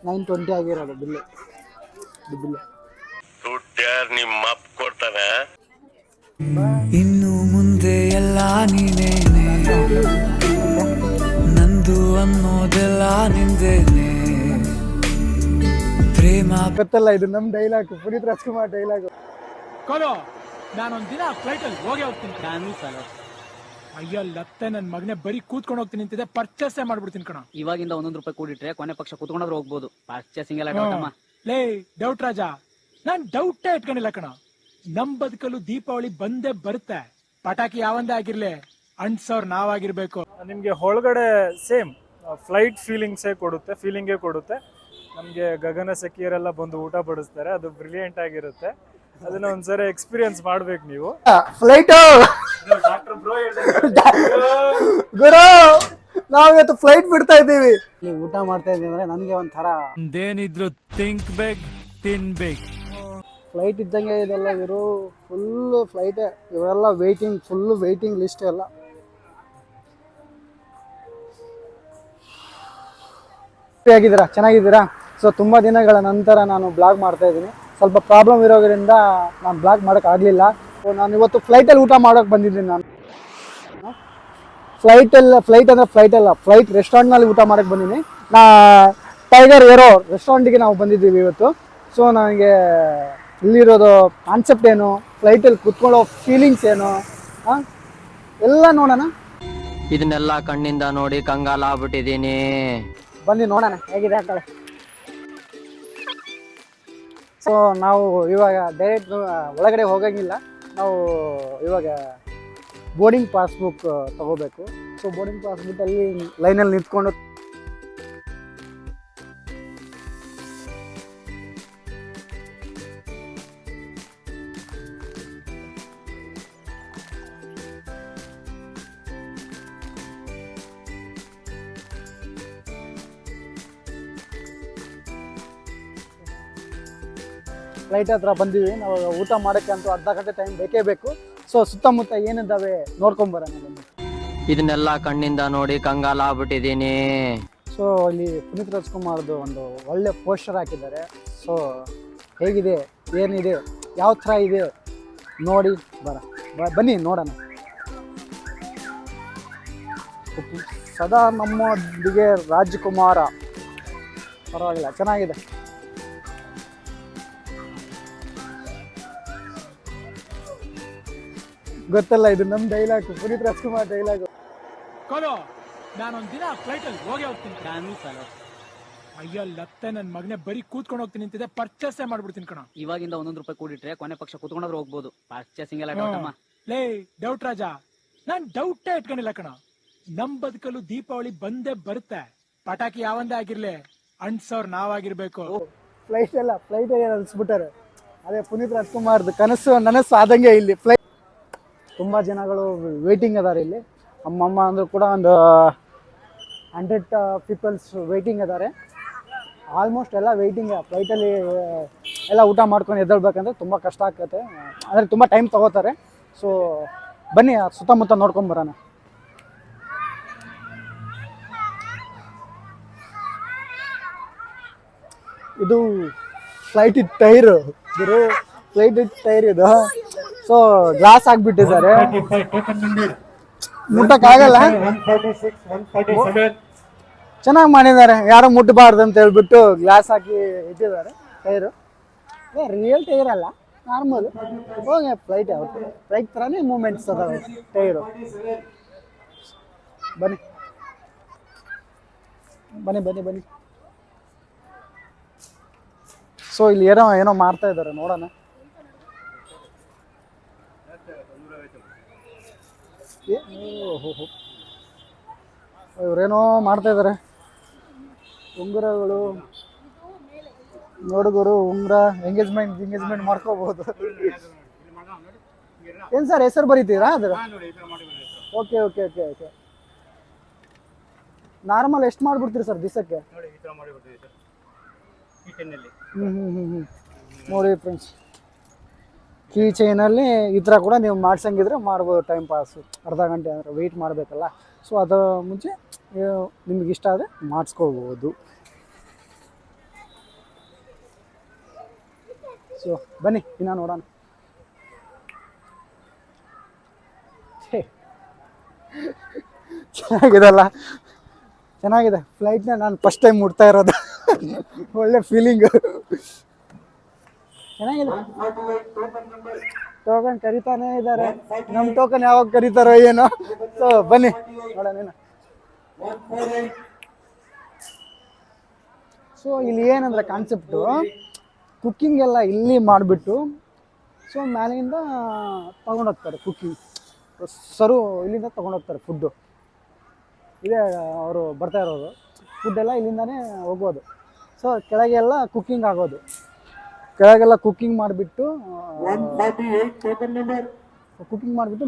920 ಆಗಿರೋದು ಬಿಲ್ಲು. ನಿಮ್ಮ ಅಪ್ಪ ಕೊಡ್ತಾನೆ. ಇನ್ನು ಮುಂದೆ ಎಲ್ಲ ನೀನೇನೆ, ನಂದು ಅನ್ನೋದೆಲ್ಲ ನಿಂದೇನೆ. ಪ್ರೇಮ ಗೊತ್ತಲ್ಲ, ಇದು ನಮ್ಮ ಡೈಲಾಗ್, ಪುನೀತ್ ರಾಜ್ಕುಮಾರ್ ಡೈಲಾಗ್. ನಾನೊಂದ್ ದಿನ ಫ್ಲೈಟ್ ಅಲ್ಲಿ ಹೋಗ್ತೀನಿ. ನಾನು ಸಲ ಅಯ್ಯೋ ಲತ್ತೆ ನನ್ ಮಗನೇ ಬರೀ ಕೂತ್ಕೊಂಡು ಹೋಗ್ತೀನಿ ಅಂತಿದೆ, ಪರ್ಚೇಸೇ ಮಾಡ್ಬಿಡ್ತೀನಿ ಕಣ. ಇವಾಗಿಂದ 1 ರೂಪಾಯಿ ಕೂಡಿಟ್ರೆ ಕೊನೆ ಪಕ್ಷ ಕೂತ್ಕೊಂಡ್ರೆ ಹೋಗ್ಬೋದು. ಪರ್ಚೇಸಿಂಗ್ ಎಲ್ಲ ಡೌಟಮ್ಮ. ಲೇ ಡೌಟ್ ರಾಜ, ನಾನ್ ಡೌಟೇ ಇಟ್ಕೊಂಡಿಲ್ಲ ಕಣ. ನಮ್ ಬದುಕಲು ದೀಪಾವಳಿ ಬಂದೇ ಬರುತ್ತೆ. ಪಟಾಕಿ ಯಾವಂದೇ ಆಗಿರ್ಲಿ, ಅಣ್ಸವ್ರು ನಾವಾಗಿರ್ಬೇಕು. ನಿಮಗೆ ಒಳಗಡೆ ಸೇಮ್ ಫ್ಲೈಟ್ ಫೀಲಿಂಗೇ ಕೊಡುತ್ತೆ. ನಮಗೆ ಗಗನ ಸಖಿಯರೆಲ್ಲ ಬಂದು ಊಟ ಬಡಿಸ್ತಾರೆ, ಅದು ಬ್ರಿಲಿಯಂಟ್ ಆಗಿರುತ್ತೆ. ಅದನ್ನ ಒಂದ್ಸರಿ ಎಕ್ಸ್ಪೀರಿಯನ್ಸ್ ಮಾಡ್ಬೇಕು ನೀವು. ಫ್ಲೈಟ್ ಗುರು, ನಾವಿವತ್ತು ಫ್ಲೈಟ್ ಬಿಡ್ತಾ ಇದ್ದೀವಿ. ಊಟ ಮಾಡ್ತಾ ಇದ್ದೀವಿ ಅಂದ್ರೆ ನನಗೆ ಒಂಥರ ಅದೇನಿದ್ರು ಥಿಂಕ್ ಬೇಕ್ ತಿನ್ಬೇಕು. ಫ್ಲೈಟ್ ಇದ್ದಂಗೆ ಇದೆಲ್ಲ. ಇವರು ಫುಲ್ಲು ಫ್ಲೈಟೇ, ಇವರೆಲ್ಲ ವೆಯ್ಟಿಂಗ್, ಫುಲ್ಲು ವೆಯ್ಟಿಂಗ್ ಲಿಸ್ಟ್ ಎಲ್ಲ. ಹೇಗಿದ್ದೀರಾ? ಚೆನ್ನಾಗಿದ್ದೀರಾ? ಸೊ ತುಂಬ ದಿನಗಳ ನಂತರ ನಾನು ಬ್ಲಾಗ್ ಮಾಡ್ತಾ ಇದ್ದೀನಿ. ಸ್ವಲ್ಪ ಪ್ರಾಬ್ಲಮ್ ಇರೋದ್ರಿಂದ ನಾನು ಬ್ಲಾಗ್ ಮಾಡೋಕ್ಕಾಗಲಿಲ್ಲ. ಸೊ ನಾನು ಇವತ್ತು ಫ್ಲೈಟಲ್ಲಿ ಊಟ ಮಾಡೋಕ್ಕೆ ಬಂದಿದ್ದೀನಿ. ನಾನು ಫ್ಲೈಟ್ ಅಲ್ಲ, ಫ್ಲೈಟ್ ರೆಸ್ಟೋರೆಂಟ್ನಲ್ಲಿ ಊಟ ಮಾಡೋಕ್ಕೆ ಬಂದಿದ್ದೀನಿ. ಟೈಗರ್ ಏರೋ ರೆಸ್ಟೋರೆಂಟಿಗೆ ನಾವು ಬಂದಿದ್ದೀವಿ ಇವತ್ತು. ಸೊ ನನಗೆ ಇಲ್ಲಿರೋದು ಕಾನ್ಸೆಪ್ಟ್ ಏನು, ಫ್ಲೈಟಲ್ಲಿ ಕುತ್ಕೊಳ್ಳೋ ಫೀಲಿಂಗ್ಸ್ ಏನು ಎಲ್ಲ ನೋಡೋಣ. ಇದನ್ನೆಲ್ಲ ಕಣ್ಣಿಂದ ನೋಡಿ ಕಂಗಾಲ ಆಗ್ಬಿಟ್ಟಿದೀನಿ. ಬನ್ನಿ ನೋಡೋಣ ಹೇಗಿದೆ ಅಂತೇಳಿ. ಸೊ ನಾವು ಇವಾಗ ಡೈರೆಕ್ಟ್ ಒಳಗಡೆ ಹೋಗೋಂಗಿಲ್ಲ. ನಾವು ಇವಾಗ ಬೋರ್ಡಿಂಗ್ ಪಾಸ್ಬುಕ್ ತೊಗೋಬೇಕು. ಸೊ ಬೋರ್ಡಿಂಗ್ ಪಾಸ್ಬುಕ್ಕಲ್ಲಿ ಲೈನಲ್ಲಿ ನಿಂತ್ಕೊಂಡು ಫ್ಲೈಟ್ ಹತ್ರ ಬಂದಿವಿ. ನಾವು ಊಟ ಮಾಡೋಕ್ಕೆ ಅಂತೂ ಅರ್ಧ ಗಂಟೆ ಟೈಮ್ ಬೇಕೇ ಬೇಕು. ಸೊ ಸುತ್ತಮುತ್ತ ಏನಿದ್ದಾವೆ ನೋಡ್ಕೊಂಬರೋಣ ಬನ್ನಿ. ಇದನ್ನೆಲ್ಲ ಕಣ್ಣಿಂದ ನೋಡಿ ಕಂಗಾಲ ಆಗ್ಬಿಟ್ಟಿದೀನಿ. ಸೊ ಇಲ್ಲಿ ಪುನೀತ್ ರಾಜ್ಕುಮಾರ್ದು ಒಂದು ಒಳ್ಳೆ ಪೋಸ್ಟರ್ ಹಾಕಿದ್ದಾರೆ. ಸೊ ಹೇಗಿದೆ, ಏನಿದೆ, ಯಾವ ಥರ ಇದೆ ನೋಡಿ ಬನ್ನಿ ನೋಡೋಣ. ಸದಾ ನಮ್ಮೊಂದಿಗೆ ರಾಜ್ಕುಮಾರ, ಪರವಾಗಿಲ್ಲ, ಚೆನ್ನಾಗಿದೆ. ಗೊತ್ತಲ್ಲ, ಇದು ನಮ್ಮ ಡೈಲಾಗ್, ಪುನೀತ್ ರಾಜ್ಕುಮಾರ್ ಡೈಲಾಗ್. ನಾನೊಂದ್ ದಿನ ಫ್ಲೈಟ್ ಅಲ್ಲಿ ಹೋಗ್ತೀನಿ. ನಾನು ಸಲ ಅಯ್ಯೋ ಲತ್ತೆ ನನ್ ಮಗನೇ ಬರೀ ಕೂತ್ಕೊಂಡು ಹೋಗ್ತೀನಿ ಅಂತಿದೆ, ಪರ್ಚೇಸೇ ಮಾಡ್ಬಿಡ್ತೀನಿ ಕಣ. ಇವಾಗಿಂದ 1 ರೂಪಾಯಿ ಕೂಡಿಟ್ರೆ ಕೊನೆ ಪಕ್ಷ ಕೂತ್ಕೊಂಡ್ರೆ ಹೋಗ್ಬೋದು. ಪರ್ಚೇಸಿಂಗ್ ಎಲ್ಲ ಡೌಟಮ್ಮ. ಲೇ ಡೌಟ್ ರಾಜ, ನಾನ್ ಡೌಟೇ ಇಟ್ಕೊಂಡಿಲ್ಲ ಕಣ. ನಮ್ ಬದುಕಲು ದೀಪಾವಳಿ ಬಂದೇ ಬರುತ್ತೆ. ಪಟಾಕಿ ಯಾವಂದೇ ಆಗಿರ್ಲಿ, ಅಣ್ಸವ್ರು ನಾವಾಗಿರ್ಬೇಕು. ಫ್ಲೈಟ್ ಅನ್ಸ್ಬಿಟ್ಟಾರೆ. ಅದೇ ಪುನೀತ್ ರಾಜ್ಕುಮಾರ್ದು ನನಸು ಆದಂಗೆ ಇಲ್ಲಿ ಫ್ಲೈಟ್. ತುಂಬ ಜನಗಳು ವೇಟಿಂಗ್ ಅದಾರೆ ಇಲ್ಲಿ. ಅಮ್ಮಮ್ಮ ಅಂದರೂ ಕೂಡ ಒಂದು 100 ಪೀಪಲ್ಸ್ ವೇಟಿಂಗ್ ಅದಾರೆ. ಆಲ್ಮೋಸ್ಟ್ ಎಲ್ಲ ವೇಟಿಂಗ್. ಫ್ಲೈಟಲ್ಲಿ ಎಲ್ಲ ಊಟ ಮಾಡ್ಕೊಂಡು ಎದ್ದೇಳ್ಬೇಕಂದ್ರೆ ತುಂಬ ಕಷ್ಟ ಆಗ್ತೈತೆ, ಅಂದರೆ ತುಂಬ ಟೈಮ್ ತೊಗೋತಾರೆ. ಸೊ ಬನ್ನಿ ಸುತ್ತಮುತ್ತ ನೋಡ್ಕೊಂಬರೋಣ. ಇದು ಫ್ಲೈಟ್ ಟೈರ್ ಇದು. ಸೊ ಗ್ಲಾಸ್ ಹಾಕ್ಬಿಟ್ಟಿದ್ದಾರೆ, ಮುಟ್ಟಕ್ಕಾಗಲ್ಲ. ಚೆನ್ನಾಗಿ ಮಾಡಿದ್ದಾರೆ, ಯಾರೋ ಮುಟ್ಟಬಾರ್ದು ಅಂತ ಹೇಳ್ಬಿಟ್ಟು ಗ್ಲಾಸ್ ಹಾಕಿ ಇಟ್ಟಿದ್ದಾರೆ. ಟೈರು ರಿಯಲ್ ಟೈರ್ ಅಲ್ಲ, ನಾರ್ಮಲ್. ಹೋಗಿ ಫ್ಲೈಟ್ ಥರನೇ ಮೂಮೆಂಟ್ಸ್ ಅದಾವೆ ಟೈರು. ಬನ್ನಿ. ಸೊ ಇಲ್ಲಿ ಏನೋ ಮಾಡ್ತಾ ಇದ್ದಾರೆ, ನೋಡೋಣ. ಇವರೇನೋ ಮಾಡ್ತಾ ಇದ್ದಾರೆ. ಉಂಗುರಗಳು ನೋಡುಗರು, ಉಂಗುರ ಎಂಗೇಜ್ಮೆಂಟ್ ಮಾಡ್ಕೋಬಹುದು. ಏನು ಸರ್ ಹೆಸರು ಬರೀತೀರಾ ಅದ್ರ? ಓಕೆ. ನಾರ್ಮಲ್ ಎಷ್ಟು ಮಾಡ್ಬಿಡ್ತೀರಿ ಸರ್ ದಿವಸಕ್ಕೆ? ನೋಡಿ ಫ್ರೆಂಡ್ಸ್, ಕೀ ಚೈನಲ್ಲಿ ಈ ಥರ ಕೂಡ ನೀವು ಮಾಡ್ಸಂಗಿದ್ರೆ ಮಾಡ್ಬೋದು. ಟೈಮ್ ಪಾಸ್ ಅರ್ಧ ಗಂಟೆ ಅಂದರೆ ವೆಯ್ಟ್ ಮಾಡಬೇಕಲ್ಲ. ಸೊ ಅದರ ಮುಂಚೆ ನಿಮ್ಗೆ ಇಷ್ಟ ಆದರೆ ಮಾಡಿಸ್ಕೋಬೋದು. ಸೊ ಬನ್ನಿ ಇನ್ನು ನೋಡೋಣ. ಚೆನ್ನಾಗಿದೆಲ್ಲ, ಚೆನ್ನಾಗಿದೆ. ಫ್ಲೈಟ್ನ ನಾನು ಫಸ್ಟ್ ಟೈಮ್ ಮುಟ್ತಾ ಇರೋದು. ಒಳ್ಳೆ ಫೀಲಿಂಗು, ಚೆನ್ನಾಗಿದೆ. ಟೋಕನ್ ಕರಿತಾನೇ ಇದ್ದಾರೆ, ನಮ್ಮ ಟೋಕನ್ ಯಾವಾಗ ಕರೀತಾರೋ ಏನೋ. ಸೊ ಬನ್ನಿ ನೋಡೋಣ. ಸೊ ಇಲ್ಲಿ ಏನಂದ್ರೆ ಕಾನ್ಸೆಪ್ಟು, ಕುಕ್ಕಿಂಗ್ ಎಲ್ಲ ಇಲ್ಲಿ ಮಾಡಿಬಿಟ್ಟು ಸೊ ಮೇಲಿಂದ ತೊಗೊಂಡೋಗ್ತಾರೆ. ಕುಕ್ಕಿಂಗ್ ಇಲ್ಲಿಂದ ತೊಗೊಂಡೋಗ್ತಾರೆ ಫುಡ್ಡು. ಇದೇ ಅವರು ಬರ್ತಾ ಇರೋದು ಫುಡ್ಡೆಲ್ಲ ಇಲ್ಲಿಂದನೇ ಹೋಗೋದು. ಸೊ ಕೆಳಗೆಲ್ಲ ಕುಕ್ಕಿಂಗ್ ಆಗೋದು, ಕೆಳಗೆಲ್ಲ ಕುಕ್ಕಿಂಗ್ ಮಾಡಿಬಿಟ್ಟು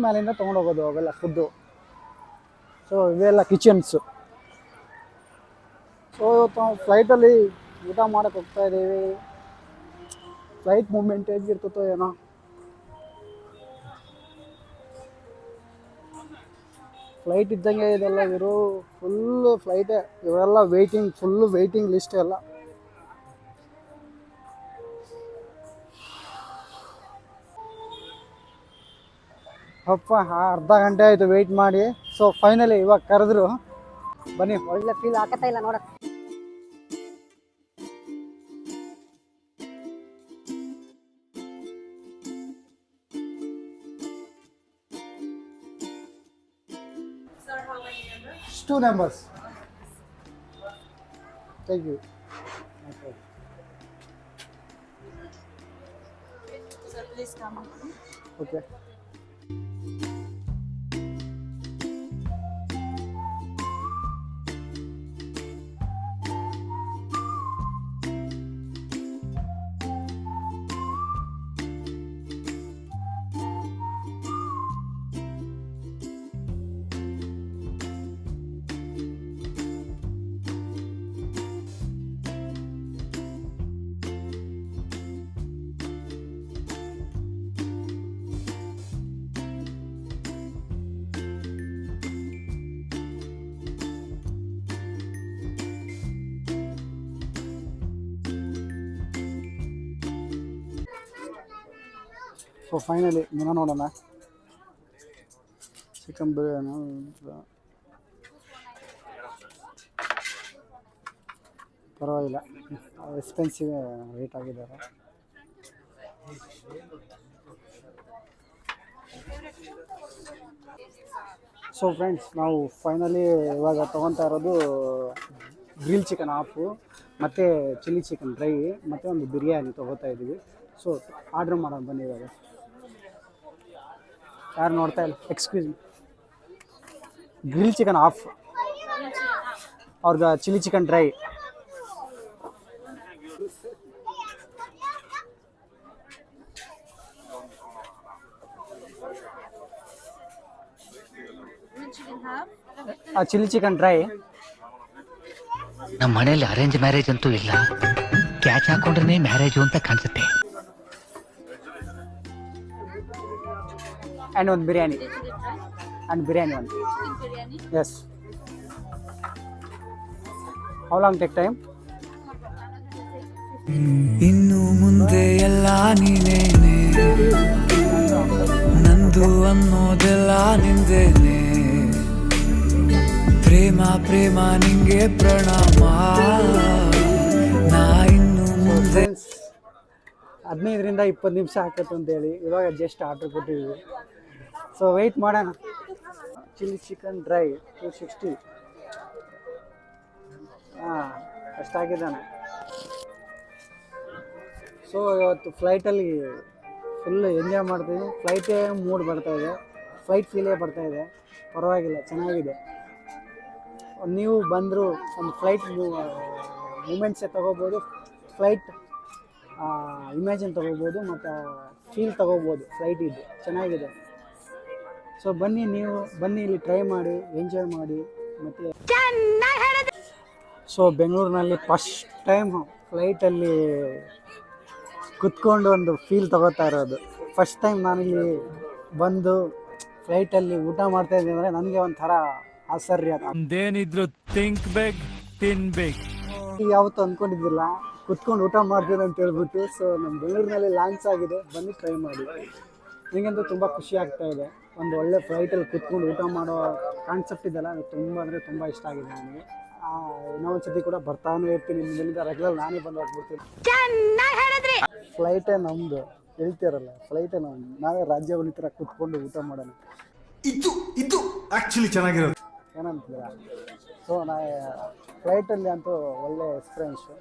ಮೇಲಿಂದ ತೊಗೊಂಡೋಗೋದು ಅವೆಲ್ಲ ಫುಡ್ಡು. ಸೊ ಇವೆಲ್ಲ ಕಿಚನ್ಸು. ಸೊ ಇವತ್ತು ನಾವು ಫ್ಲೈಟಲ್ಲಿ ಊಟ ಮಾಡೋಕ್ಕೆ ಹೋಗ್ತಾ ಇದ್ದೀವಿ. ಫ್ಲೈಟ್ ಮೂಮೆಂಟ್ ಹೇಗಿರ್ತತೋ ಏನೋ. ಫ್ಲೈಟ್ ಇದ್ದಂಗೆ ಇದೆಲ್ಲ, ಇವರು ಫುಲ್ಲು ಫ್ಲೈಟೇ. ಇವರೆಲ್ಲ ವೆಯ್ಟಿಂಗ್, ಫುಲ್ಲು ವೆಯ್ಟಿಂಗ್ ಲಿಸ್ಟ್ ಎಲ್ಲ. ಅಪ್ಪ ಅರ್ಧ ಗಂಟೆ ಆಯಿತು ವೆಯ್ಟ್ ಮಾಡಿ. ಸೊ ಫೈನಲಿ ಇವಾಗ ಕರೆದ್ರು. ಬನ್ನಿ, ಒಳ್ಳೆ ಫೀಲ್ ಆಗತ್ತಾ ಇಲ್ಲ ನೋಡ. Two numbers. Thank you. Sir, please come. Okay. So finally menu ನೋಡೋಣ. ಚಿಕನ್ ಬಿರಿಯಾನಿ ಪರವಾಗಿಲ್ಲ, ಎಕ್ಸ್ಪೆನ್ಸಿವ್ ರೇಟ್ ಆಗಿದ್ದಾರೆ. ಸೊ ಫ್ರೆಂಡ್ಸ್, ನಾವು ಫೈನಲಿ ಇವಾಗ ತೊಗೊತಾ ಇರೋದು ಗ್ರಿಲ್ ಚಿಕನ್ ಹಾಫು ಮತ್ತು ಚಿಲ್ಲಿ ಚಿಕನ್ ಡ್ರೈ ಮತ್ತು ಒಂದು ಬಿರಿಯಾನಿ ತೊಗೋತಾ ಇದ್ದೀವಿ. ಸೊ ಆರ್ಡ್ರ್ ಮಾಡೋಣ ಬನ್ನಿ ಇವಾಗ. ಯಾರು ನೋಡ್ತಾ ಇಲ್ಲ, excuse me. Grill chicken half, ಅವ್ರಿಗೆ chilli chicken dry. Chilli chicken dry. ನಮ್ಮ ಮನೆಯಲ್ಲಿ ಅರೇಂಜ್ ಮ್ಯಾರೇಜ್ ಅಂತೂ ಇಲ್ಲ, ಕ್ಯಾಚ್ ಹಾಕೊಂಡ್ರೆ ಮ್ಯಾರೇಜು ಅಂತ ಕಾಣಿಸುತ್ತೆ. ಆ್ಯಂಡ್ ಒಂದು ಬಿರಿಯಾನಿ, ಆ್ಯಂಡ್ ಬಿರಿಯಾನಿ ಒಂದು. Yes. How long take time? ಇನ್ನು ಮುಂದೆ ಎಲ್ಲ ನೀನೇನೆ, ನಂದು ಅನ್ನೋದೆಲ್ಲ ನಿಂದೇನೆ. ಪ್ರೇಮ ಪ್ರೇಮ ನಿಂಗೆ ಪ್ರಣಾಮ, ನಾ ಇನ್ನು ಮುಂದೆ. 15ರಿಂದ 20 ನಿಮಿಷ ಹಾಕತ್ತು ಅಂತೇಳಿ ಇವಾಗ ಜಸ್ಟ್ ಆರ್ಡ್ರ್ ಕೊಟ್ಟಿದ್ದೀವಿ. ಸೊ ವೆಯ್ಟ್ ಮಾಡೋಣ. Chilli chicken dry 260. ಹಾಂ, ಅಷ್ಟಾಗಿದ್ದಾನೆ. ಸೊ ಇವತ್ತು ಫ್ಲೈಟಲ್ಲಿ ಫುಲ್ ಎಂಜಾಯ್ ಮಾಡ್ತೀವಿ. ಫ್ಲೈಟೇ ಮೂಡ್ ಬರ್ತಾಯಿದೆ, ಫ್ಲೈಟ್ ಫೀಲೇ ಬರ್ತಾಯಿದೆ. ಪರವಾಗಿಲ್ಲ, ಚೆನ್ನಾಗಿದೆ. ನೀವು ಬಂದರೂ ಒಂದು ಫ್ಲೈಟ್ ಮೂಮೆಂಟ್ಸೇ ತೊಗೋಬೋದು, ಫ್ಲೈಟ್ ಇಮ್ಯಾಜಿನ್ ತೊಗೋಬೋದು ಮತ್ತು ಫೀಲ್ ತೊಗೋಬೋದು. ಫ್ಲೈಟ್ ಇದು ಚೆನ್ನಾಗಿದೆ. ಸೊ ಬನ್ನಿ, ನೀವು ಬನ್ನಿ, ಇಲ್ಲಿ ಟ್ರೈ ಮಾಡಿ, ಎಂಜಾಯ್ ಮಾಡಿ. ಮತ್ತು ಸೊ ಬೆಂಗಳೂರಿನಲ್ಲಿ ಫಸ್ಟ್ ಟೈಮ್ ಫ್ಲೈಟಲ್ಲಿ ಕುತ್ಕೊಂಡು ಒಂದು ಫೀಲ್ ತೊಗೋತಾ ಇರೋದು. ಫಸ್ಟ್ ಟೈಮ್ ನಾನಿಲ್ಲಿ ಬಂದು ಫ್ಲೈಟಲ್ಲಿ ಊಟ ಮಾಡ್ತಾಯಿದ್ದೀನಿ ಅಂದರೆ ನನಗೆ ಒಂಥರ ಆಶ್ಚರ್ಯ. ಅದೇನಿದ್ರು ತಿನ್ಬೇಕು. ಯಾವತ್ತೂ ಅಂದ್ಕೊಂಡಿದ್ದಿಲ್ಲ ಕುತ್ಕೊಂಡು ಊಟ ಮಾಡ್ತೀನಿ ಅಂತ ಹೇಳ್ಬಿಟ್ಟು. ಸೊ ನಮ್ಮ ಬೆಂಗಳೂರಿನಲ್ಲಿ ಲಾಂಚ್ ಆಗಿದೆ, ಬನ್ನಿ ಟ್ರೈ ಮಾಡಿ. ನನಗಂತೂ ತುಂಬ ಖುಷಿ ಆಗ್ತಾ ಇದೆ. ಒಂದು ಒಳ್ಳೆ ಫ್ಲೈಟಲ್ಲಿ ಕುತ್ಕೊಂಡು ಊಟ ಮಾಡೋ ಕಾನ್ಸೆಪ್ಟ್ ಇದೆಲ್ಲ ಅದು ತುಂಬ ಅಂದರೆ ತುಂಬ ಇಷ್ಟ ಆಗಿದೆ ನನಗೆ. ಇನ್ನೊಂದು ಸತಿ ಕೂಡ ಬರ್ತಾನೆ ಇರ್ತೀನಿ, ನಿಮ್ಮಿಂದ ರೆಗ್ಯುಲರ್ ನಾನೇ ಬಂದು ಹೋಗ್ಬಿಡ್ತೀನಿ. ಫ್ಲೈಟೇ ನಮ್ಮದು ಹೇಳ್ತಿರಲ್ಲ, ಫ್ಲೈಟೇ ನಮ್ಮದು. ನಾವೇ ರಾಜ್ಯವನ್ನು ಥರ ಕುತ್ಕೊಂಡು ಊಟ ಮಾಡೋಣ. ಇದು ಆ್ಯಕ್ಚುಲಿ ಚೆನ್ನಾಗಿರೋದು ಏನಂತೀರ? ಸೊ ಫ್ಲೈಟಲ್ಲಿ ಅಂತೂ ಒಳ್ಳೆ ಎಕ್ಸ್ಪೀರಿಯೆನ್ಸು.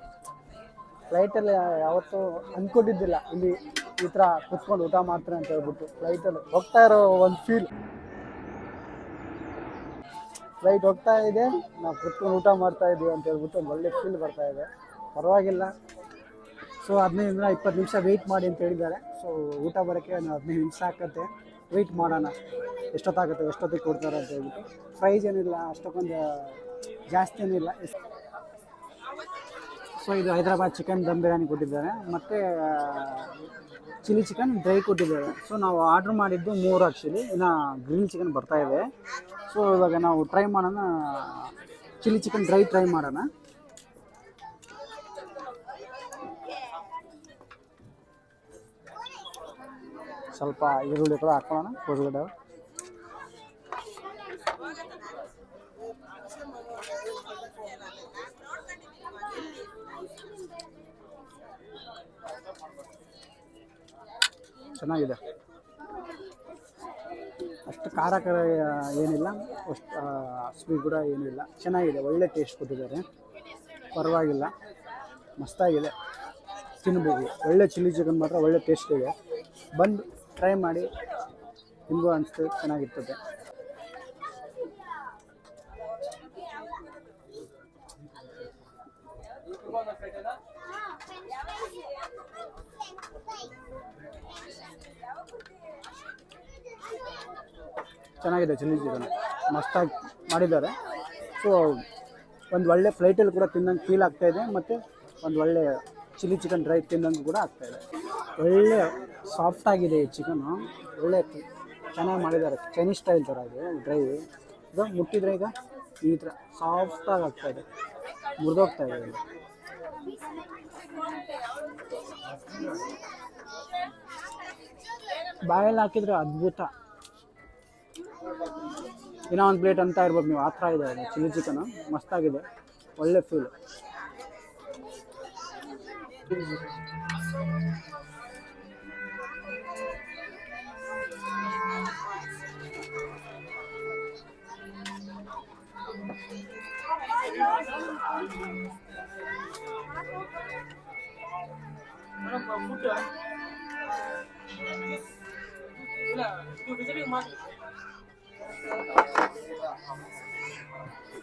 ಫ್ಲೈಟಲ್ಲಿ ಯಾವತ್ತೂ ಅಂದ್ಕೊಂಡಿದ್ದಿಲ್ಲ ಇಲ್ಲಿ ಈ ಥರ ಕುತ್ಕೊಂಡು ಊಟ ಮಾಡ್ತಾರೆ ಅಂತ ಹೇಳ್ಬಿಟ್ಟು. ಫ್ಲೈಟಲ್ಲಿ ಹೋಗ್ತಾ ಇರೋ ಒಂದು ಫೀಲ್, ಫ್ಲೈಟ್ ಹೋಗ್ತಾ ಇದೆ, ನಾವು ಕುತ್ಕೊಂಡು ಊಟ ಮಾಡ್ತಾ ಇದ್ದೀವಿ ಅಂತ ಹೇಳ್ಬಿಟ್ಟು ಒಂದು ಒಳ್ಳೆ ಫೀಲ್ ಬರ್ತಾ ಇದೆ. ಪರವಾಗಿಲ್ಲ. ಸೊ 15-20 ನಿಮಿಷ ವೆಯ್ಟ್ ಮಾಡಿ ಅಂತ ಹೇಳಿದ್ದಾರೆ. ಸೊ ಊಟ ಬರೋಕ್ಕೆ 15 ನಿಮಿಷ ಆಗುತ್ತೆ, ವೆಯ್ಟ್ ಮಾಡೋಣ ಎಷ್ಟೊತ್ತಾಗುತ್ತೆ, ಎಷ್ಟೊತ್ತಿಗೆ ಕೊಡ್ತಾರೆ ಅಂತ ಹೇಳ್ಬಿಟ್ಟು. ಪ್ರೈಸ್ ಏನಿಲ್ಲ ಅಷ್ಟಕ್ಕೊಂದು ಜಾಸ್ತಿ ಏನಿಲ್ಲ. ಸೊ ಇದು ಹೈದ್ರಾಬಾದ್ ಚಿಕನ್ ದಮ್ ಬಿರಿಯಾನಿ ಕೊಟ್ಟಿದ್ದಾರೆ, ಮತ್ತು ಚಿಲ್ಲಿ ಚಿಕನ್ ಡ್ರೈ ಕೊಟ್ಟಿದ್ದಾರೆ. ಸೊ ನಾವು ಆರ್ಡ್ರ್ ಮಾಡಿದ್ದು 3 ಆ್ಯಕ್ಚುಲಿ, ಇನ್ನು ಗ್ರಿಲ್ ಚಿಕನ್ ಬರ್ತಾಯಿದೆ. ಸೊ ಇವಾಗ ನಾವು ಟ್ರೈ ಮಾಡೋಣ, ಚಿಲ್ಲಿ ಚಿಕನ್ ಡ್ರೈ ಟ್ರೈ ಮಾಡೋಣ. ಸ್ವಲ್ಪ ಈರುಳ್ಳಿ ಕೂಡ ಹಾಕೋಣ ಹೊರಗಡೆ. ಚೆನ್ನಾಗಿದೆ, ಅಷ್ಟು ಖಾರ ಏನಿಲ್ಲ, ಅಷ್ಟು ಸ್ವೀಟ್ ಕೂಡ ಏನಿಲ್ಲ, ಚೆನ್ನಾಗಿದೆ, ಒಳ್ಳೆ ಟೇಸ್ಟ್ ಕೊಟ್ಟಿದ್ದಾರೆ, ಪರವಾಗಿಲ್ಲ, ಮಸ್ತಾಗಿದೆ, ತಿನ್ಬೋದು. ಒಳ್ಳೆ ಚಿಲ್ಲಿ ಚಿಕನ್ ಮಾತ್ರ ಒಳ್ಳೆ ಟೇಸ್ಟ್ ಇದೆ. ಬಂದು ಟ್ರೈ ಮಾಡಿ, ನಿಮಗೂ ಅನಿಸ್ತದೆ ಚೆನ್ನಾಗಿರ್ತದೆ. ಚೆನ್ನಾಗಿದೆ ಚಿಲ್ಲಿ ಚಿಕನ್, ಮಸ್ತಾಗಿ ಮಾಡಿದ್ದಾರೆ. ಸೊ ಒಂದು ಒಳ್ಳೆ ಫ್ಲೈಟಲ್ಲಿ ಕೂಡ ತಿನ್ನಂಗೆ ಫೀಲ್ ಆಗ್ತಾಯಿದೆ, ಮತ್ತು ಒಂದು ಒಳ್ಳೆ ಚಿಲ್ಲಿ ಚಿಕನ್ ಡ್ರೈ ತಿನ್ನಂಗೆ ಕೂಡ ಆಗ್ತಾಯಿದೆ. ಒಳ್ಳೆ ಸಾಫ್ಟಾಗಿದೆ ಈ ಚಿಕನ್ನು, ಒಳ್ಳೆ ಚೆನ್ನಾಗಿ ಮಾಡಿದ್ದಾರೆ. ಚೈನೀಸ್ ಸ್ಟೈಲ್ ಥರ ಇದೆ ಡ್ರೈ. ಇದು ಮುಟ್ಟಿದ್ರೆ ಈಗ ಈ ಥರ ಸಾಫ್ಟಾಗಿ ಆಗ್ತಾಯಿದೆ, ಮುರಿದೋಗ್ತಾ ಇದೆ. ಬಾಯಲ್ಲಿ ಹಾಕಿದರೆ ಅದ್ಭುತ. ಇನ್ನೂ ಒಂದು ಪ್ಲೇಟ್ ಅಂತ ಇರ್ಬೋದು ನೀವು, ಆ ಥರ ಇದೆ ಚಿಲ್ಲಿ ಚಿಕನು, ಮಸ್ತಾಗಿದೆ, ಒಳ್ಳೆ ಫೀಲ್.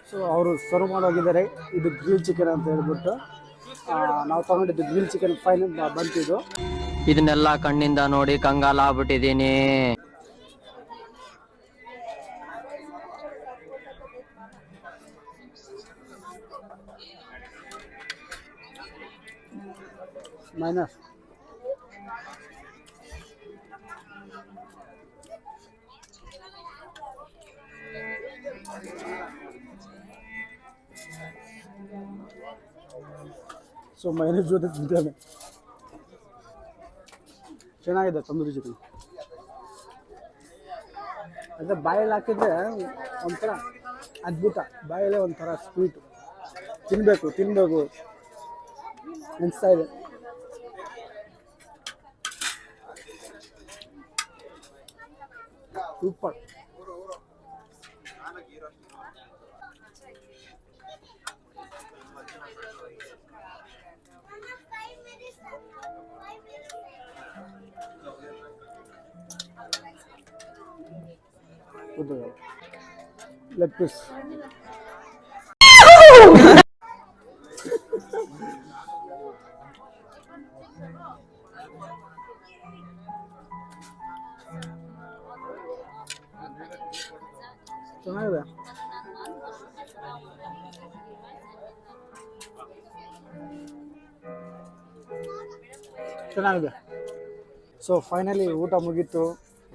ಸೊ ಅವರು ಸರ್ವ್ ಮಾಡೋಗಿದ್ದಾರೆ. ಇದು ಗ್ರಿಲ್ ಚಿಕನ್ ಅಂತ ಹೇಳ್ಬಿಟ್ಟು ನಾವು ತಗೊಂಡಿದ್ದು ಗ್ರಿಲ್ ಚಿಕನ್ ಫೈನಲ್ ಬಂತಿದ್ದು. ಇದನ್ನೆಲ್ಲ ಕಣ್ಣಿಂದ ನೋಡಿ ಕಂಗಾಲ ಆಗ್ಬಿಟ್ಟಿದೀನಿ. ಮೈನಸ್ ಸೊ ಮೈನಸ್ ಜೊತೆ ತಿಂತೇನೆ. ಚೆನ್ನಾಗಿದೆ ತಂದೂರಿ ಚಿಕನ್. ಅಂದರೆ ಬಾಯಲ್ಲಿ ಹಾಕಿದ್ರೆ ಒಂಥರ ಅದ್ಭುತ, ಬಾಯಲ್ಲೇ ಒಂಥರ ಸ್ವೀಟು, ತಿನ್ನಬೇಕು ಅನಿಸ್ತಾ ಇದೆ. ಸೂಪರ್. ಲೆಗ್ ಪೀಸ್ ಚೆನ್ನಾಗಿದೆ. ಚೆನ್ನಾಗಿದೆ. ಸೊ ಫೈನಲಿ ಊಟ ಮುಗೀತು.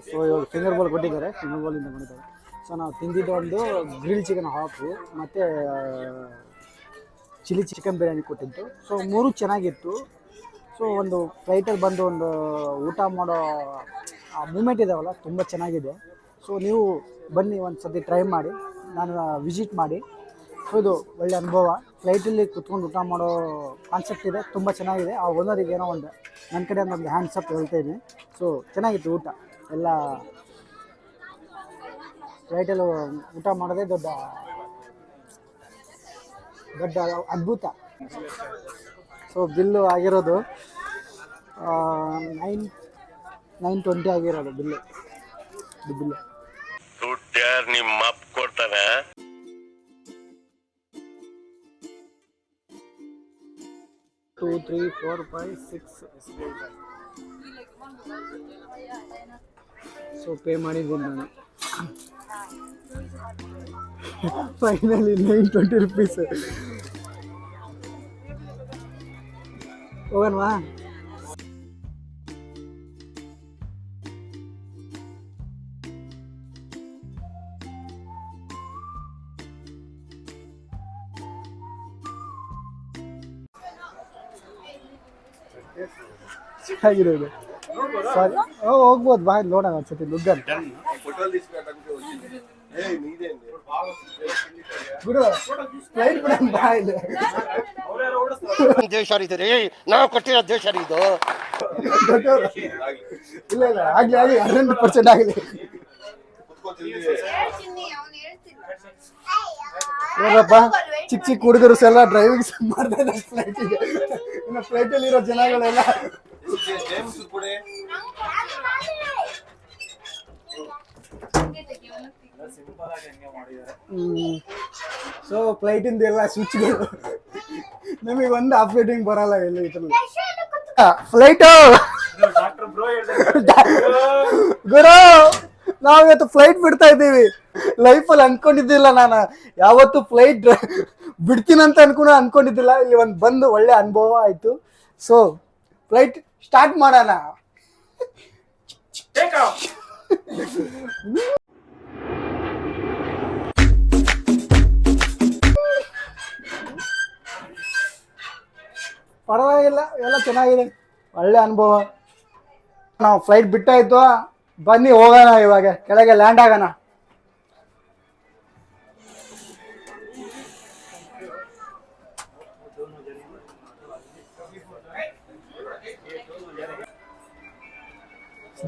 ಸೊ ಇವಾಗ ಫಿಂಗರ್ ಬೋಲ್ ಕೊಟ್ಟಿದ್ದಾರೆ, ಫಿಂಗರ್ ಬೋಲಿಂದ ಮಾಡಿದ್ದಾರೆ. ಸೊ ನಾವು ತಿಂದಿದ್ದು ಒಂದು ಗ್ರಿಲ್ ಚಿಕನ್ ಹಾಫು ಮತ್ತು ಚಿಲ್ಲಿ ಚಿಕನ್ ಬಿರಿಯಾನಿ ಕೊಟ್ಟಿದ್ದು. ಸೊ 3 ಚೆನ್ನಾಗಿತ್ತು. ಸೊ ಒಂದು ಫ್ಲೈಟಲ್ಲಿ ಬಂದು ಒಂದು ಊಟ ಮಾಡೋ ಆ ಮೂಮೆಂಟ್ ಇದಾವಲ್ಲ ತುಂಬ ಚೆನ್ನಾಗಿದೆ. ಸೊ ನೀವು ಬನ್ನಿ ಒಂದು ಸತಿ ಟ್ರೈ ಮಾಡಿ, ನಾನು ವಿಸಿಟ್ ಮಾಡಿ. ಸೊ ಇದು ಒಳ್ಳೆ ಅನುಭವ. ಫ್ಲೈಟಲ್ಲಿ ಕುತ್ಕೊಂಡು ಊಟ ಮಾಡೋ ಕಾನ್ಸೆಪ್ಟ್ ಇದೆ, ತುಂಬ ಚೆನ್ನಾಗಿದೆ. ಆ ಓನರಿಗೆ ಏನೋ ಒಂದು ನನ್ನ ಕಡೆಯಿಂದ ಒಂದು ಹ್ಯಾಂಡ್ಸ್ ಅಪ್ ಹೇಳ್ತಾಯಿದ್ದೀನಿ. ಸೊ ಚೆನ್ನಾಗಿತ್ತು ಊಟ ಎಲ್ಲ. ಫ್ಲೈಟಲ್ಲಿ ಊಟ ಮಾಡೋದೇ ದೊಡ್ಡ ಅದ್ಭುತ. ಸೊ ಬಿಲ್ಲು ಆಗಿರೋದು 920 ಆಗಿರೋದು ಬಿಲ್ಲು. ದುಡ್ಡು ಯಾರು ನಿಮ್ಮ ಅಪ್ಪ ಕೊಡ್ತಾನೆ? 2 3 4 5 6. ಸೊ ಪೇ ಮಾಡಿದ್ದೀನಿ ನಾನು. Finally 920 rupees. ಹೋಗೋಣವಾ? ಚೆನ್ನಾಗಿರೋದು. ಸರಿ ಹೋಗ್ಬೋದು, ಬಾ ನೋಡೋಣ ಒಂದ್ಸತಿ ನುಗ್ಗನ್. ಗುರು ಫ್ಲೈಟ್ ಬಿಡೋಣ ಬಾ ಇಲ್ಲಿ. ದೇಶ ರೀ ನಾವು ಕೊಟ್ಟಿರೋ ದೇಶ ರೀ ಇದು. ದೊಡ್ಡವರು ಇಲ್ಲ ಆಗ್ಲಿ 100% ಆಗಲಿ. ನೋಡಪ್ಪ ಚಿಕ್ಕ ಚಿಕ್ಕ ಹುಡುಗರು ಎಲ್ಲ ಡ್ರೈವಿಂಗ್ ಮಾಡ್ತಾ ಇದ್ದಾರೆ ಫ್ಲೈಟಿಗೆ. ಇನ್ನು ಫ್ಲೈಟಲ್ಲಿ ಇರೋ ಜನಗಳೆಲ್ಲ ಸೊ ಫ್ಲೈಟಿಂದ ಎಲ್ಲ ಸ್ವಿಚ್ಗಳು ನಮಗೆ ಒಂದು ಆಪ್ರೇಟಿಂಗ್ ಬರಲ್ಲ ಎಲ್ಲ ಇದ್ರಲ್ಲಿ. ಫ್ಲೈಟು ಗುರು ನಾವಿವತ್ತು ಫ್ಲೈಟ್ ಬಿಡ್ತಾ ಇದ್ದೀವಿ. ಲೈಫಲ್ಲಿ ಅನ್ಕೊಂಡಿದ್ದಿಲ್ಲ ನಾನು ಯಾವತ್ತು ಫ್ಲೈಟ್ ಬಿಡ್ತೀನಂತ ಅನ್ಕೊಂಡಿದ್ದಿಲ್ಲ. ಇಲ್ಲಿ ಒಂದು ಬಂದು ಒಳ್ಳೆ ಅನುಭವ ಆಯ್ತು. ಸೊ ಫ್ಲೈಟ್ ಸ್ಟಾರ್ಟ್ ಮಾಡೋಣ. ಪರವಾಗಿಲ್ಲ, ಎಲ್ಲ ಚೆನ್ನಾಗಿದೆ, ಒಳ್ಳೆ ಅನುಭವ. ನಾವು ಫ್ಲೈಟ್ ಬಿಟ್ಟಾಯ್ತು, ಬನ್ನಿ ಹೋಗೋಣ ಇವಾಗ ಕೆಳಗೆ ಲ್ಯಾಂಡ್ ಆಗೋಣ.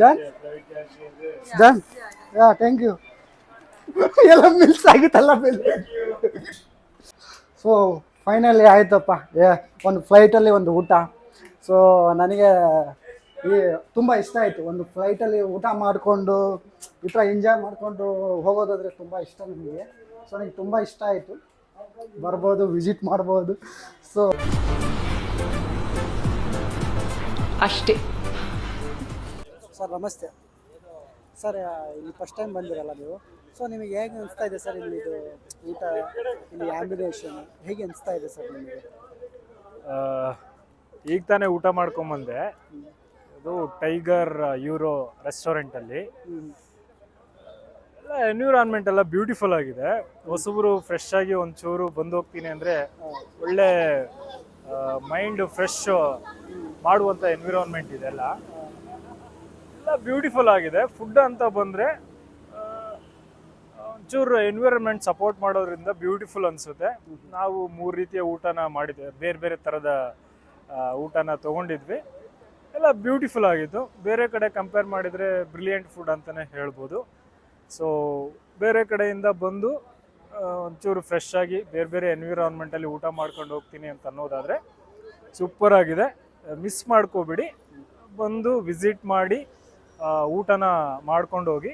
Done? Done? Yeah, thank you. ಎಲ್ಲ ಮಿಲ್ಸ್ ಆಗಿತ್ತಲ್ಲ ಬಿಲ್. ಸೊ ಫೈನಲಿ ಆಯ್ತಪ್ಪ, ಒಂದು ಫ್ಲೈಟಲ್ಲಿ ಒಂದು ಊಟ. ಸೊ ನನಗೆ ತುಂಬ ಇಷ್ಟ ಆಯಿತು. ಒಂದು ಫ್ಲೈಟಲ್ಲಿ ಊಟ ಮಾಡಿಕೊಂಡು ಈ ಥರ ಎಂಜಾಯ್ ಮಾಡಿಕೊಂಡು ಹೋಗೋದಾದರೆ ತುಂಬ ಇಷ್ಟ ನನಗೆ. ಸೊ ನನಗೆ ತುಂಬ ಇಷ್ಟ ಆಯಿತು. ಬರ್ಬೋದು, ವಿಸಿಟ್ ಮಾಡ್ಬೋದು. ಸೊ ಅಷ್ಟೇ. ಸರ್ ನಮಸ್ತೆ ಸರ್, ಇಲ್ಲಿ ಫಸ್ಟ್ ಟೈಮ್ ಬಂದಿರಲ್ಲ ನೀವು. ಸೊ ನಿಮಗೆ ಹೇಗೆ ಅನಿಸ್ತಾ ಇದೆ ಸರ್ ಇಲ್ಲಿ ಇದು ಊಟ, ಇಲ್ಲಿ ಆ್ಯಂಬಿನೇಷನ್ ಹೇಗೆ ಅನಿಸ್ತಾ ಇದೆ ಸರ್ ನಿಮಗೆ? ಈಗ ತಾನೇ ಊಟ ಮಾಡ್ಕೊಂಬಂದೆ. ಅದು ಟೈಗರ್ ಯೂರೋ ರೆಸ್ಟೋರೆಂಟಲ್ಲಿ ಎಲ್ಲ ಎನ್ವಿರಾನ್ಮೆಂಟ್ ಎಲ್ಲ ಬ್ಯೂಟಿಫುಲ್ ಆಗಿದೆ. ಹೊಸಬ್ರು ಫ್ರೆಶ್ ಆಗಿ ಒಂಚೂರು ಬಂದು ಹೋಗ್ತೀನಿ ಅಂದರೆ ಒಳ್ಳೆ ಮೈಂಡ್ ಫ್ರೆಶ್ ಮಾಡುವಂಥ ಎನ್ವಿರಾನ್ಮೆಂಟ್ ಇದೆ. ಎಲ್ಲ ಬ್ಯೂಟಿಫುಲ್ ಆಗಿದೆ. ಫುಡ್ ಅಂತ ಬಂದರೆ ಒಂಚೂರು ಎನ್ವಿರಾನ್ಮೆಂಟ್ ಸಪೋರ್ಟ್ ಮಾಡೋದ್ರಿಂದ ಬ್ಯೂಟಿಫುಲ್ ಅನಿಸುತ್ತೆ. ನಾವು 3 ರೀತಿಯ ಊಟನ ಮಾಡಿದ್ವಿ, ಬೇರೆ ಬೇರೆ ಥರದ ಊಟನ ತೊಗೊಂಡಿದ್ವಿ. ಎಲ್ಲ ಬ್ಯೂಟಿಫುಲ್ ಆಗಿತ್ತು. ಬೇರೆ ಕಡೆ ಕಂಪೇರ್ ಮಾಡಿದರೆ ಬ್ರಿಲಿಯಂಟ್ ಫುಡ್ ಅಂತಲೇ ಹೇಳ್ಬೋದು. ಸೊ ಬೇರೆ ಕಡೆಯಿಂದ ಬಂದು ಒಂಚೂರು ಫ್ರೆಶ್ ಆಗಿ ಬೇರೆ ಬೇರೆ ಎನ್ವಿರಾನ್ಮೆಂಟಲ್ಲಿ ಊಟ ಮಾಡ್ಕೊಂಡು ಹೋಗ್ತೀನಿ ಅಂತ ಅನ್ನೋದಾದರೆ ಸೂಪರ್ ಆಗಿದೆ. ಮಿಸ್ ಮಾಡ್ಕೋಬೇಡಿ, ಬಂದು ವಿಸಿಟ್ ಮಾಡಿ ಊಟನ ಮಾಡ್ಕೊಂಡು ಹೋಗಿ.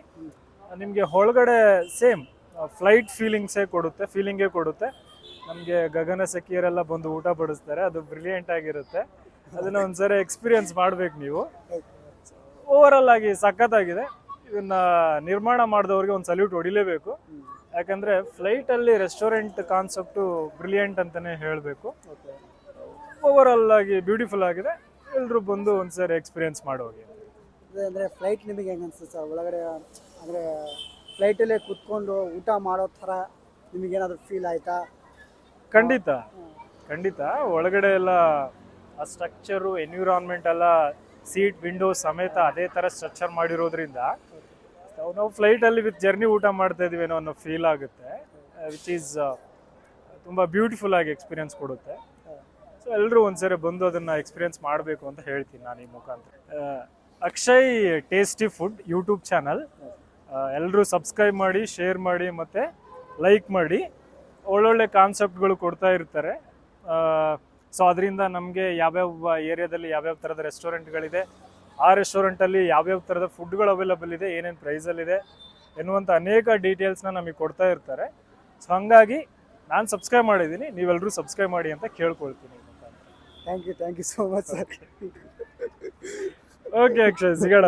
ನಿಮಗೆ ಒಳಗಡೆ ಸೇಮ್ ಫ್ಲೈಟ್ ಫೀಲಿಂಗೇ ಕೊಡುತ್ತೆ. ನಮಗೆ ಗಗನ ಸಖಿಯರೆಲ್ಲ ಬಂದು ಊಟ ಬಡಿಸ್ತಾರೆ, ಅದು ಬ್ರಿಲಿಯಂಟ್ ಆಗಿರುತ್ತೆ. ಅದನ್ನ ಒಂದ್ಸರಿ ಎಕ್ಸ್ಪೀರಿಯನ್ಸ್ ಮಾಡ್ಬೇಕು ನೀವು. ಓವರಾಲ್ ಆಗಿ ಸಖತ್ತಾಗಿದೆ. ಇದನ್ನ ನಿರ್ಮಾಣ ಮಾಡಿದವ್ರಿಗೆ ಒಂದು ಸಲ್ಯೂಟ್ ಹೊಡಿಲೇಬೇಕು. ಯಾಕಂದ್ರೆ ಫ್ಲೈಟ್ ಅಲ್ಲಿ ರೆಸ್ಟೋರೆಂಟ್ ಕಾನ್ಸೆಪ್ಟು ಬ್ರಿಲಿಯಂಟ್ ಅಂತಾನೆ ಹೇಳಬೇಕು. ಓವರಾಲ್ ಆಗಿ ಬ್ಯೂಟಿಫುಲ್ ಆಗಿದೆ. ಎಲ್ಲರೂ ಬಂದು ಒಂದ್ಸರಿ ಎಕ್ಸ್ಪೀರಿಯನ್ಸ್ ಮಾಡೋಗಿ. ಅಂದರೆ ಫ್ಲೈಟ್ ನಿಮಗೆ ಹೆಂಗೆ ಅನಿಸುತ್ತೆ ಸರ್? ಒಳಗಡೆ ಅಂದರೆ ಫ್ಲೈಟಲ್ಲೇ ಕೂತ್ಕೊಂಡು ಊಟ ಮಾಡೋ ಥರ ನಿಮಗೇನಾದರೂ ಫೀಲ್ ಆಯಿತಾ? ಖಂಡಿತ ಒಳಗಡೆ ಎಲ್ಲ ಆ ಸ್ಟ್ರಕ್ಚರು ಎನ್ವಿರಾನ್ಮೆಂಟ್ ಎಲ್ಲ ಸೀಟ್ ವಿಂಡೋಸ್ ಸಮೇತ ಅದೇ ಥರ ಸ್ಟ್ರಕ್ಚರ್ ಮಾಡಿರೋದ್ರಿಂದ ನಾವು ಫ್ಲೈಟಲ್ಲಿ ವಿತ್ ಜರ್ನಿ ಊಟ ಮಾಡ್ತಾ ಇದೀವಿ ಅನ್ನೋ ಫೀಲ್ ಆಗುತ್ತೆ, ವಿಚ್ ಈಸ್ ತುಂಬ ಬ್ಯೂಟಿಫುಲ್ ಆಗಿ ಎಕ್ಸ್ಪೀರಿಯನ್ಸ್ ಕೊಡುತ್ತೆ. ಸೊ ಎಲ್ಲರೂ ಒಂದ್ಸರಿ ಬಂದು ಅದನ್ನು ಎಕ್ಸ್ಪೀರಿಯನ್ಸ್ ಮಾಡಬೇಕು ಅಂತ ಹೇಳ್ತೀನಿ ನಾನು ಈ ಮುಖಾಂತರ. Akshay tasty food YouTube channel ಎಲ್ಲರೂ ಸಬ್ಸ್ಕ್ರೈಬ್ ಮಾಡಿ, ಶೇರ್ ಮಾಡಿ ಮತ್ತು ಲೈಕ್ ಮಾಡಿ. ಒಳ್ಳೊಳ್ಳೆ ಕಾನ್ಸೆಪ್ಟ್ಗಳು ಕೊಡ್ತಾ ಇರ್ತಾರೆ. ಸೊ ಅದರಿಂದ ನಮಗೆ ಯಾವ್ಯಾವ ಏರಿಯಾದಲ್ಲಿ ಯಾವ್ಯಾವ ಥರದ ರೆಸ್ಟೋರೆಂಟ್ಗಳಿದೆ, ಆ ರೆಸ್ಟೋರೆಂಟಲ್ಲಿ ಯಾವ್ಯಾವ ಥರದ ಫುಡ್ಗಳು ಅವೈಲಬಲ್ ಇದೆ, ಏನೇನು ಪ್ರೈಸಲ್ಲಿದೆ ಎನ್ನುವಂಥ ಅನೇಕ ಡೀಟೇಲ್ಸ್ನ ನಮಗೆ ಕೊಡ್ತಾ ಇರ್ತಾರೆ. ಸೊ ಹಾಗಾಗಿ ನಾನು ಸಬ್ಸ್ಕ್ರೈಬ್ ಮಾಡಿದ್ದೀನಿ, ನೀವೆಲ್ಲರೂ ಸಬ್ಸ್ಕ್ರೈಬ್ ಮಾಡಿ ಅಂತ ಕೇಳ್ಕೊಳ್ತೀನಿ. Thank you so much sir. Okay Akshay, ಸಿಗೋಣ.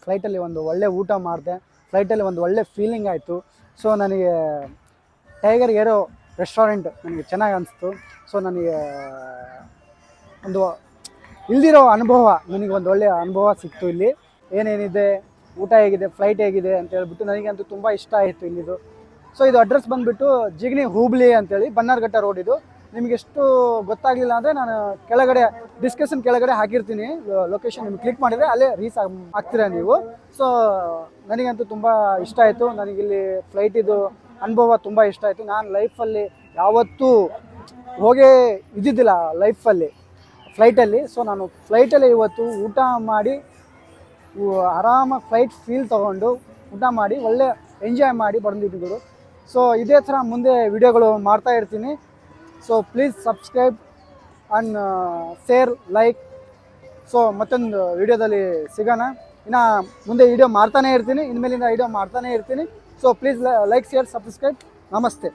ಫ್ಲೈಟಲ್ಲಿ ಒಂದು ಒಳ್ಳೆ ಊಟ ಮಾಡಿದೆ, ಫ್ಲೈಟಲ್ಲಿ ಒಂದು ಒಳ್ಳೆ ಫೀಲಿಂಗ್ ಆಯಿತು. ಸೊ ನನಗೆ ಟೈಗರ್ ಏರೋ ರೆಸ್ಟೋರೆಂಟ್ ನನಗೆ ಚೆನ್ನಾಗಿ ಅನಿಸ್ತು. ಸೊ ನನಗೆ ಒಂದು ಇಲ್ದಿರೋ ಅನುಭವ, ನನಗೆ ಒಂದು ಒಳ್ಳೆಯ ಅನುಭವ ಸಿಕ್ತು. ಇಲ್ಲಿ ಏನೇನಿದೆ, ಊಟ ಹೇಗಿದೆ, ಫ್ಲೈಟ್ ಹೇಗಿದೆ ಅಂತ ಹೇಳ್ಬಿಟ್ಟು ನನಗಂತೂ ತುಂಬ ಇಷ್ಟ ಆಯಿತು ಇಲ್ಲಿದು. ಸೊ ಇದು ಅಡ್ರೆಸ್ ಬಂದುಬಿಟ್ಟು ಜಿಗಣಿ ಹುಬ್ಳಿ ಅಂತೇಳಿ, ಬನ್ನಾರ್ಘಟ್ಟ ರೋಡ್ ಇದು. ನಿಮಗೆ ಎಷ್ಟು ಗೊತ್ತಾಗಲಿಲ್ಲ ಅಂದರೆ ನಾನು ಕೆಳಗಡೆ ಡಿಸ್ಕಷನ್ ಕೆಳಗಡೆ ಹಾಕಿರ್ತೀನಿ ಲೊಕೇಶನ್, ನಿಮ್ಗೆ ಕ್ಲಿಕ್ ಮಾಡಿದರೆ ಅಲ್ಲೇ ರೀಚ್ ಆಗ್ತೀರಾ ನೀವು. ಸೊ ನನಗಂತೂ ತುಂಬ ಇಷ್ಟ ಆಯಿತು. ನನಗಿಲ್ಲಿ ಫ್ಲೈಟಿದು ಅನುಭವ ತುಂಬ ಇಷ್ಟ ಆಯಿತು. ನಾನು ಲೈಫಲ್ಲಿ ಯಾವತ್ತೂ ಹೋಗೇ ಇದ್ದಿದ್ದಿಲ್ಲ ಲೈಫಲ್ಲಿ ಫ್ಲೈಟಲ್ಲಿ. ಸೊ ನಾನು ಫ್ಲೈಟಲ್ಲಿ ಇವತ್ತು ಊಟ ಮಾಡಿ ಆರಾಮಾಗಿ ಫ್ಲೈಟ್ ಫೀಲ್ ತೊಗೊಂಡು ಊಟ ಮಾಡಿ ಒಳ್ಳೆ ಎಂಜಾಯ್ ಮಾಡಿ ಬಂದಿದ್ದು. ಸೊ ಇದೇ ಥರ ಮುಂದೆ ವಿಡಿಯೋಗಳು ಮಾಡ್ತಾ ಇರ್ತೀನಿ. So please subscribe and share, like. So ಮತ್ತೊಂದು ವಿಡಿಯೋದಲ್ಲಿ ಸಿಗೋಣ. ಇನ್ನು ಮುಂದೆ ವಿಡಿಯೋ ಮಾಡ್ತಾನೇ ಇರ್ತೀನಿ, ಇನ್ಮೇಲಿಂದ ವಿಡಿಯೋ ಮಾಡ್ತಾನೇ ಇರ್ತೀನಿ. So please like, share, subscribe. ನಮಸ್ತೆ.